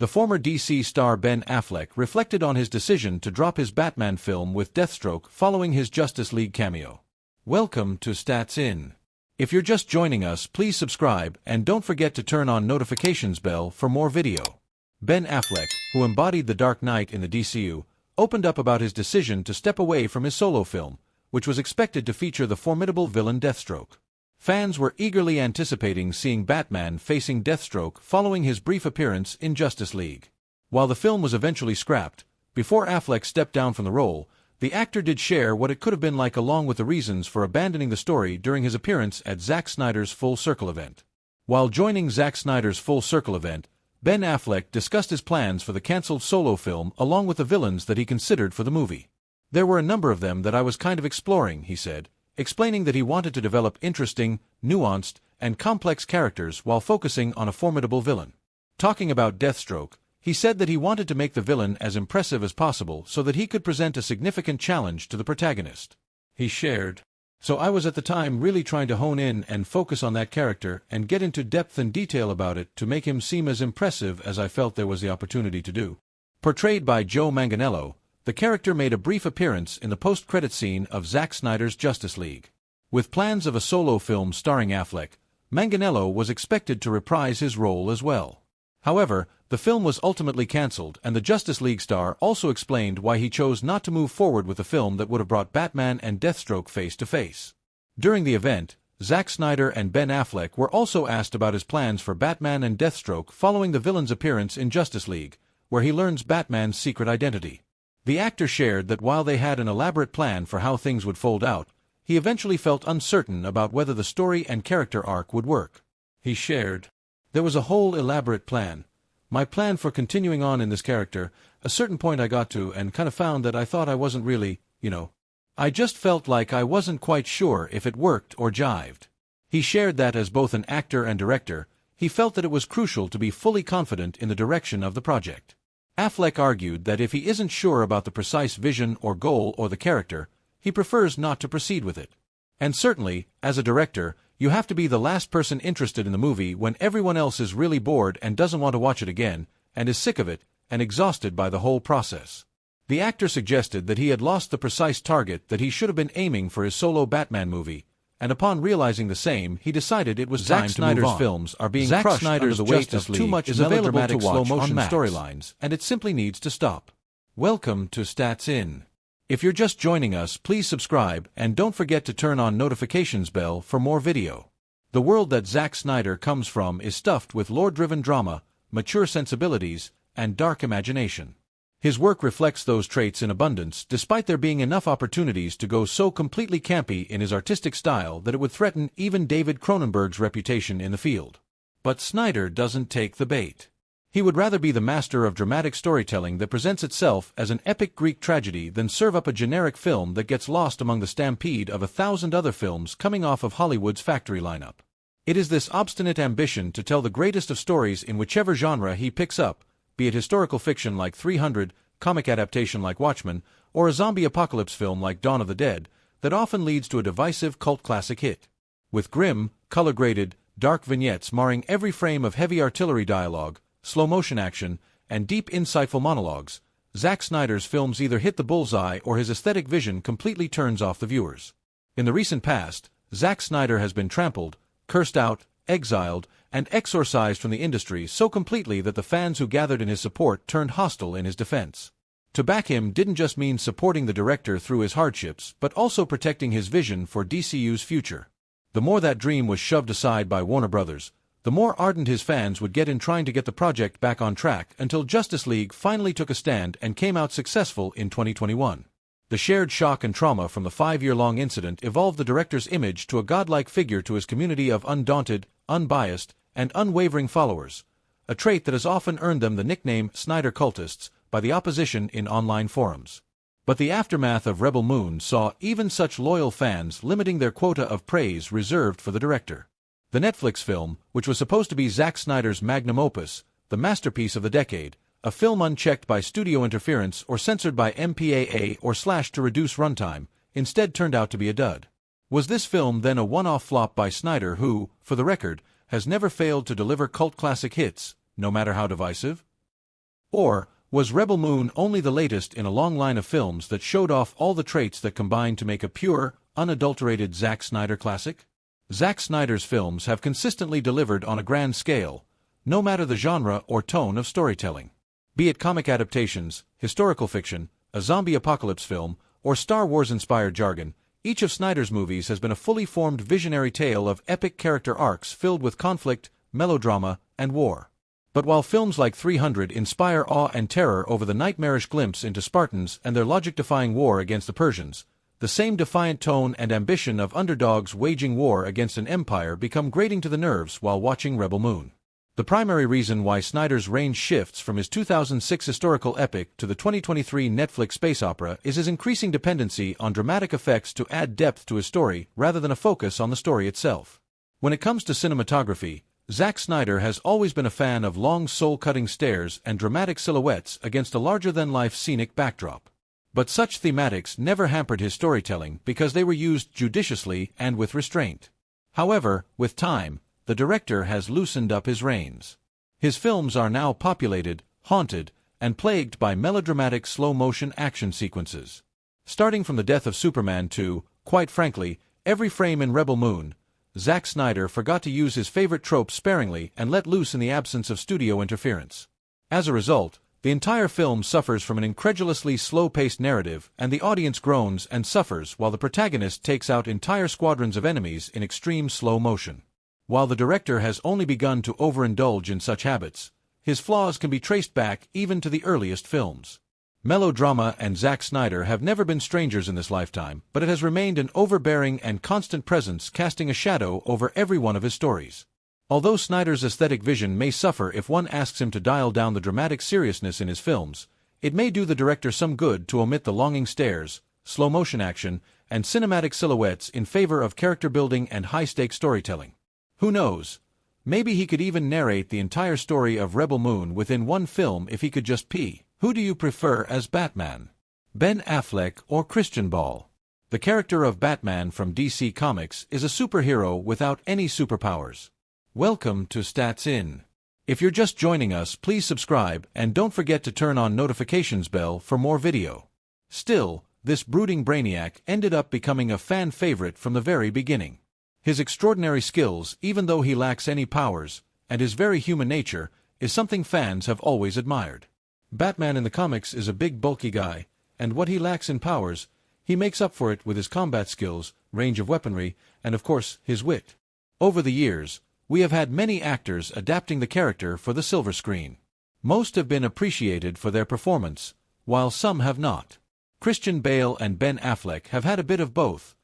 The former DC star Ben Affleck reflected on his decision to drop his Batman film with Deathstroke following his Justice League cameo. Welcome to Stats In. If you're just joining us, please subscribe and don't forget to turn on notifications bell for more video. Ben Affleck, who embodied the Dark Knight in the DCU, opened up about his decision to step away from his solo film, which was expected to feature the formidable villain Deathstroke. Fans were eagerly anticipating seeing Batman facing Deathstroke following his brief appearance in Justice League. While the film was eventually scrapped, before Affleck stepped down from the role, the actor did share what it could have been like along with the reasons for abandoning the story during his appearance at Zack Snyder's Full Circle event. While joining Zack Snyder's Full Circle event, Ben Affleck discussed his plans for the cancelled solo film along with the villains that he considered for the movie. "There were a number of them that I was kind of exploring," he said, explaining that he wanted to develop interesting, nuanced, and complex characters while focusing on a formidable villain. Talking about Deathstroke, he said that he wanted to make the villain as impressive as possible so that he could present a significant challenge to the protagonist. He shared, "So I was at the time really trying to hone in and focus on that character and get into depth and detail about it to make him seem as impressive as I felt there was the opportunity to do." Portrayed by Joe Manganiello, the character made a brief appearance in the post-credit scene of Zack Snyder's Justice League. With plans of a solo film starring Affleck, Manganiello was expected to reprise his role as well. However, the film was ultimately cancelled, and the Justice League star also explained why he chose not to move forward with a film that would have brought Batman and Deathstroke face to face. During the event, Zack Snyder and Ben Affleck were also asked about his plans for Batman and Deathstroke following the villain's appearance in Justice League, where he learns Batman's secret identity. The actor shared that while they had an elaborate plan for how things would fold out, he eventually felt uncertain about whether the story and character arc would work. He shared, "There was a whole elaborate plan. My plan for continuing on in this character, a certain point I got to and kind of found that I thought I wasn't really, I just felt like I wasn't quite sure if it worked or jived." He shared that as both an actor and director, he felt that it was crucial to be fully confident in the direction of the project. Affleck argued that if he isn't sure about the precise vision or goal or the character, he prefers not to proceed with it. And certainly, as a director, you have to be the last person interested in the movie when everyone else is really bored and doesn't want to watch it again, and is sick of it, and exhausted by the whole process. The actor suggested that he had lost the precise target that he should have been aiming for his solo Batman movie, and upon realizing the same, he decided it was time to move on. Zack Snyder's films are being crushed under the weight of too much melodramatic slow-motion storylines, and it simply needs to stop. Welcome to Stats In. If you're just joining us, please subscribe and don't forget to turn on notifications bell for more video. The world that Zack Snyder comes from is stuffed with lore-driven drama, mature sensibilities, and dark imagination. His work reflects those traits in abundance, despite there being enough opportunities to go so completely campy in his artistic style that it would threaten even David Cronenberg's reputation in the field. But Snyder doesn't take the bait. He would rather be the master of dramatic storytelling that presents itself as an epic Greek tragedy than serve up a generic film that gets lost among the stampede of 1,000 other films coming off of Hollywood's factory lineup. It is this obstinate ambition to tell the greatest of stories in whichever genre he picks up, be it historical fiction like 300, comic adaptation like Watchmen, or a zombie apocalypse film like Dawn of the Dead, that often leads to a divisive cult classic hit. With grim, color-graded, dark vignettes marring every frame of heavy artillery dialogue, slow-motion action, and deep insightful monologues, Zack Snyder's films either hit the bullseye or his aesthetic vision completely turns off the viewers. In the recent past, Zack Snyder has been trampled, cursed out, exiled, and exorcised from the industry so completely that the fans who gathered in his support turned hostile in his defense. To back him didn't just mean supporting the director through his hardships, but also protecting his vision for DCU's future. The more that dream was shoved aside by Warner Brothers, the more ardent his fans would get in trying to get the project back on track until Justice League finally took a stand and came out successful in 2021. The shared shock and trauma from the 5-year-long incident evolved the director's image to a godlike figure to his community of undaunted, unbiased, and unwavering followers, a trait that has often earned them the nickname Snyder cultists by the opposition in online forums. But the aftermath of Rebel Moon saw even such loyal fans limiting their quota of praise reserved for the director. The Netflix film, which was supposed to be Zack Snyder's magnum opus, the masterpiece of the decade, a film unchecked by studio interference or censored by MPAA or slashed to reduce runtime, instead turned out to be a dud. Was this film then a one-off flop by Snyder who, for the record, has never failed to deliver cult classic hits, no matter how divisive? Or was Rebel Moon only the latest in a long line of films that showed off all the traits that combine to make a pure, unadulterated Zack Snyder classic? Zack Snyder's films have consistently delivered on a grand scale, no matter the genre or tone of storytelling. Be it comic adaptations, historical fiction, a zombie apocalypse film, or Star Wars-inspired jargon, each of Snyder's movies has been a fully formed visionary tale of epic character arcs filled with conflict, melodrama, and war. But while films like 300 inspire awe and terror over the nightmarish glimpse into Spartans and their logic-defying war against the Persians, the same defiant tone and ambition of underdogs waging war against an empire become grating to the nerves while watching Rebel Moon. The primary reason why Snyder's range shifts from his 2006 historical epic to the 2023 Netflix space opera is his increasing dependency on dramatic effects to add depth to his story rather than a focus on the story itself. When it comes to cinematography, Zack Snyder has always been a fan of long soul-cutting stares and dramatic silhouettes against a larger-than-life scenic backdrop. But such thematics never hampered his storytelling because they were used judiciously and with restraint. However, with time, the director has loosened up his reins. His films are now populated, haunted, and plagued by melodramatic slow-motion action sequences. Starting from the death of Superman to, quite frankly, every frame in Rebel Moon, Zack Snyder forgot to use his favorite tropes sparingly and let loose in the absence of studio interference. As a result, the entire film suffers from an incredulously slow-paced narrative and the audience groans and suffers while the protagonist takes out entire squadrons of enemies in extreme slow motion. While the director has only begun to overindulge in such habits, his flaws can be traced back even to the earliest films. Melodrama and Zack Snyder have never been strangers in this lifetime, but it has remained an overbearing and constant presence casting a shadow over every one of his stories. Although Snyder's aesthetic vision may suffer if one asks him to dial down the dramatic seriousness in his films, it may do the director some good to omit the longing stares, slow-motion action, and cinematic silhouettes in favor of character-building and high-stakes storytelling. Who knows? Maybe he could even narrate the entire story of Rebel Moon within one film if he could just pee. Who do you prefer as Batman? Ben Affleck or Christian Bale? The character of Batman from DC Comics is a superhero without any superpowers. Welcome to Stats In. If you're just joining us, please subscribe and don't forget to turn on notifications bell for more video. Still, this brooding brainiac ended up becoming a fan favorite from the very beginning. His extraordinary skills, even though he lacks any powers, and his very human nature, is something fans have always admired. Batman in the comics is a big bulky guy, and what he lacks in powers, he makes up for it with his combat skills, range of weaponry, and of course, his wit. Over the years, we have had many actors adapting the character for the silver screen. Most have been appreciated for their performance, while some have not. Christian Bale and Ben Affleck have had a bit of both,